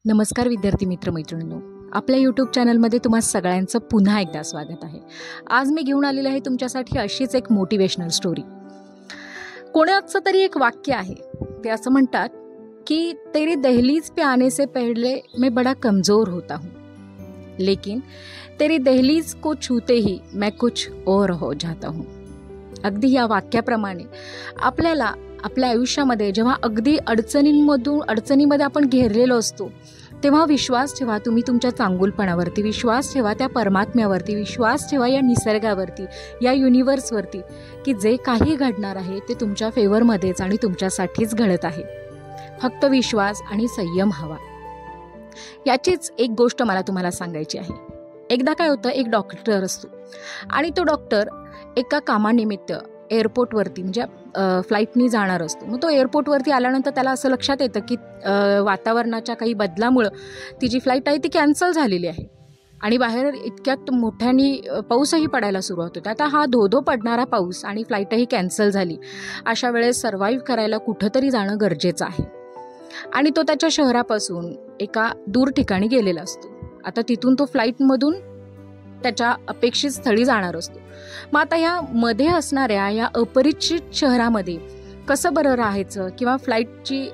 नमस्कार विद्यार्थी मित्र मैत्रिणींनो, आपल्या यूट्यूब चॅनलमध्ये तुम्हा सगळ्यांचं पुन्हा एकदा स्वागत आहे। आज मी घेऊन आलेले आहे तुमच्यासाठी अशीच एक मोटिवेशनल स्टोरी। कोणाचं तरी एक वाक्य आहे, ते असं म्हणतात की तेरी दहलीज पे आने से पहले मैं बड़ा कमज़ोर होता हूँ, लेकिन तेरी दहलीज को छूते ही मैं कुछ और हो जाता हूँ। अगदी या वाक्याप्रमाणे आपल्याला आपल्या आयुष्यामध्ये जेव्हा अगदी अडचणीमध्ये आपण घेरलेलो असतो तेव्हा विश्वास ठेवा, तुम्ही तुमच्या चांगुलपणावरती विश्वास ठेवा, त्या परमात्म्यावरती विश्वास ठेवा, या निसर्गावरती, या युनिवर्सवरती, की जे काही घडणार आहे ते तुमच्या फेवरमध्येच आणि तुमच्यासाठीच घडत आहे। फक्त विश्वास आणि संयम हवा। याचीच एक गोष्ट मला तुम्हाला सांगायची आहे। एकदा काय होतं, एक डॉक्टर असतो आणि तो डॉक्टर एका कामानिमित्त एअरपोर्टवरती म्हणजे फ्लाईटनी जाणार असतो। मग तो एअरपोर्टवरती आल्यानंतर त्याला असं लक्षात येतं की वातावरणाच्या काही बदलामुळं ती जी फ्लाईट आहे ती कॅन्सल झालेली आहे आणि बाहेर इतक्यात मोठ्याने पाऊसही पडायला सुरुवात होते। आता हा धो पडणारा पाऊस आणि फ्लाईटही कॅन्सल झाली, अशा वेळेस सर्व्हाइव्ह करायला कुठंतरी जाणं गरजेचं आहे आणि तो त्याच्या शहरापासून एका दूर ठिकाणी गेलेला असतो। आता तिथून तो फ्लाईटमधून त्याच्या अपेक्षित स्थळी जाणार असतो। मग आता या मध्ये असणाऱ्या या अपरिचित शहरामध्ये कसं बरं राहायचं किंवा फ्लाईटची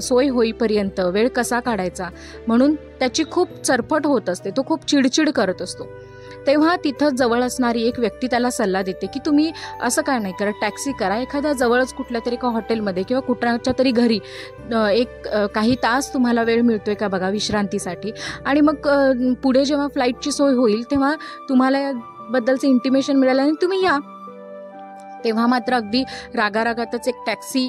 सोय होईपर्यंत वेळ कसा काढायचा म्हणून त्याची खूप चरफट होत असते, तो खूप चिडचिड करत असतो। तेव्हा तिथं जवळ असणारी एक व्यक्ती त्याला सल्ला देते की तुम्ही असं काय नाही करत, टॅक्सी करा, एखाद्या जवळच कुठल्या तरी एका हॉटेलमध्ये किंवा कुठल्याच्या तरी घरी एक काही तास तुम्हाला वेळ मिळतोय का बघा विश्रांतीसाठी, आणि मग पुढे जेव्हा फ्लाईटची सोय होईल तेव्हा तुम्हाला बद्दलचं इंटिमेशन मिळालं आणि तुम्ही या। तेव्हा मात्र अगदी रागारागातच एक टॅक्सी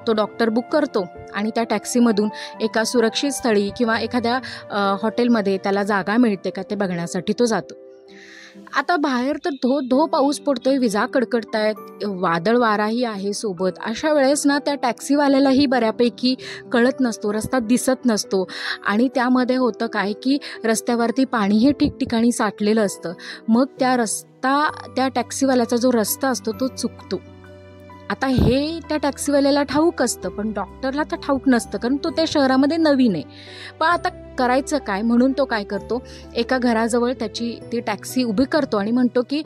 तो डॉक्टर बुक करतो आणि त्या टॅक्सीमधून एका सुरक्षित स्थळी किंवा एखाद्या हॉटेलमध्ये त्याला जागा मिळते का ते बघण्यासाठी तो जातो। आता बाहेर तर धो पाऊस पडतोय, विजा कडकडतायत, वादळ वाराही आहे सोबत। अशा वेळेस ना त्या टॅक्सीवाल्यालाही बऱ्यापैकी कळत नसतो, रस्ता दिसत नसतो आणि त्यामध्ये होतं काय की रस्त्यावरती पाणीही ठिकठिकाणी साठलेलं असतं। मग त्या टॅक्सीवाल्याचा जो रस्ता असतो तो चुकतो। आता हे त्या टॅक्सीवाल्याला ठाऊक असतं, पण डॉक्टरला तर ठाऊक नसतं, कारण तो त्या शहरामध्ये नवीन आहे। पण आता करायचं काय म्हणून तो काय करतो, एका घराजवळ ती टॅक्सी उभी करतो आणि म्हणतो की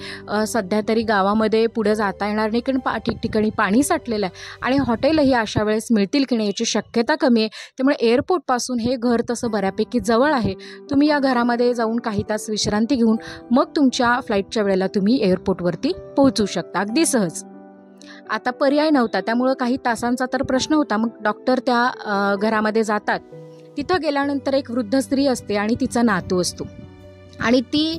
सध्या तरी गावामध्ये पुढे जाता येणार नाही, कारण ठिकठिकाणी पाणी साठलेलं आहे आणि हॉटेलही अशा वेळेस मिळतील की नाही याची शक्यता कमी आहे। त्यामुळे एअरपोर्टपासून हे घर तसं बऱ्यापैकी जवळ आहे, तुम्ही या घरामध्ये जाऊन काही तास विश्रांती घेऊन मग तुमच्या फ्लाईटच्या वेळेला तुम्ही एअरपोर्टवरती पोहोचू शकता अगदी सहज। आता पर्याय नव्हता, त्यामुळं काही तासांचा तर प्रश्न होता। मग डॉक्टर त्या घरामध्ये जातात। तिथं गेल्यानंतर एक वृद्ध स्त्री असते आणि तिचा नातू असतो आणि ती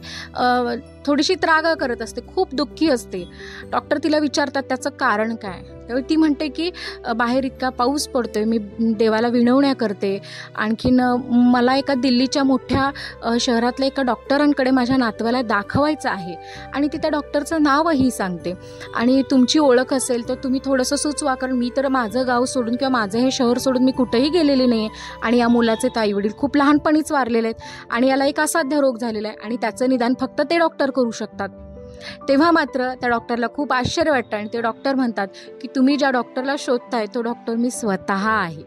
थोडीशी त्रागा करत असते, खूप दुःखी असते। डॉक्टर तिला विचारतात त्याचं कारण काय, त्यावेळी ती म्हणते की बाहेर इतका पाऊस पडतोय, मी देवाला विनवण्या करते, आणखीन मला एका दिल्लीच्या मोठ्या शहरातल्या एका डॉक्टरांकडे माझ्या नातवाला दाखवायचं आहे आणि ती त्या डॉक्टरचं नावही सांगते आणि तुमची ओळख असेल तर तुम्ही थोडंसं सुचवा, कारण मी तर माझं गाव सोडून किंवा माझं हे शहर सोडून मी कुठेही गेलेले नाही आहे आणि या मुलाचे ताईवडील खूप लहानपणीच वारलेले आहेत आणि याला एक असाध्य रोग झालेला आहे आणि त्याचं निदान फक्त ते डॉक्टर करू शकतात। तेव्हा मात्र त्या डॉक्टरला खूप आश्चर्य वाटतं आणि ते डॉक्टर म्हणतात की तुम्ही ज्या डॉक्टरला शोधताय तो डॉक्टर मी स्वतः आहे।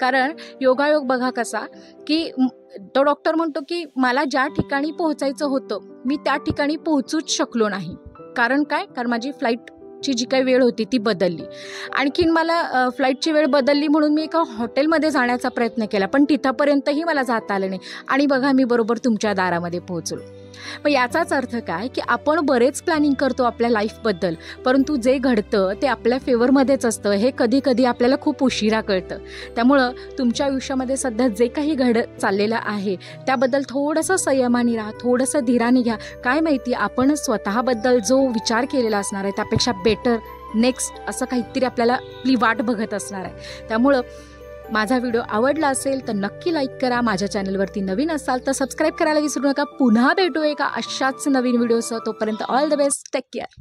कारण योगायोग बघा कसा की तो डॉक्टर म्हणतो की मला ज्या ठिकाणी पोहोचायचं होतं मी त्या ठिकाणी पोहोचूच शकलो नाही। कारण काय, कारण माझी फ्लाईटची जी काही वेळ होती ती बदलली, आणखीन मला फ्लाईटची वेळ बदलली म्हणून मी एका हॉटेलमध्ये जाण्याचा प्रयत्न केला, पण तिथंपर्यंतही मला जाता आलं नाही आणि बघा मी बरोबर तुमच्या दारामध्ये पोहोचलो। मग याचाच अर्थ काय की आपण बरेच प्लॅनिंग करतो आपल्या लाईफबद्दल, परंतु जे घडतं ते आपल्या फेवरमध्येच असतं हे कधी कधी आपल्याला खूप उशिरा कळतं। त्यामुळं तुमच्या आयुष्यामध्ये सध्या जे काही घडत चाललेलं आहे त्याबद्दल थोडंसं संयमाने राहा, थोडंसं धीराने घ्या। काय माहिती आपण स्वतःबद्दल जो विचार केलेला असणार आहे त्यापेक्षा बेटर नेक्स्ट असं काहीतरी आपल्याला आपली वाट बघत असणार आहे। त्यामुळं माझा व्हिडिओ आवडला असेल तर नक्की लाईक करा. माझ्या चॅनलवरती नवीन असाल तर सबस्क्राईब करायला विसरू नका. पुन्हा भेटू एका अशाच नवीन व्हिडिओसह. तोपर्यंत all the best. Take care.